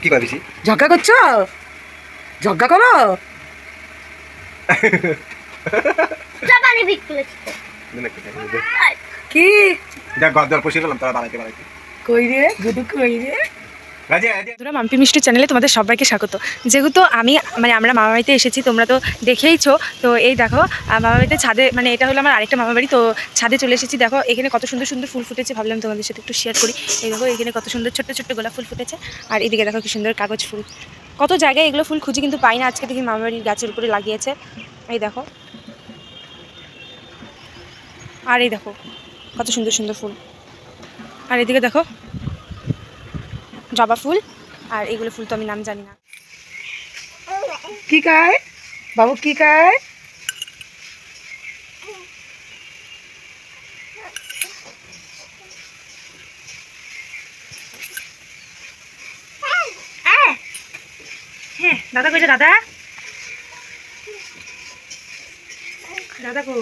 কি ভাবিছি ঝগড়া করছো? ঝগড়া করো? কি দেখ ঘর দর পয়সা গেলাম তারা বাড়াইতে বাড়াইতে কই রে গুডু, কই রে? রাজি রাজি বন্ধুরা, মাম্পি মিষ্টি চ্যানেলে তোমাদের সবাইকে স্বাগত। যেহেতু আমরা মামা বাড়িতে এসেছি, তোমরা তো দেখেইছো। তো এই দেখো মামা বাড়িতে ছাদে, মানে এটা হলো আমার আরেকটা মামা বাড়ি, তো ছাদে চলে এসেছি। দেখো এখানে কত সুন্দর সুন্দর ফুল ফুটেছে, ভাবলাম তোমাদের সাথে একটু শেয়ার করি। এই দেখো এখানে কত সুন্দর ছোট্ট ছোট্ট গোলাপ ফুল ফুটেছে, আর এদিকে দেখো কি সুন্দর কাগজ ফুল। কত জায়গায় এগুলো ফুল খুঁজি কিন্তু পাই না, আজকে দেখি মামা বাড়ির গাছের উপরে লাগিয়েছে। এই দেখো, আর এই দেখো কত সুন্দর সুন্দর ফুল। আর এদিকে দেখো জবা ফুল, আর এগুলো ফুল তো আমি নাম জানি না। কি খায় বাবু, কি খায়? হ্যাঁ দাদা কইছে, দাদা দাদা কই?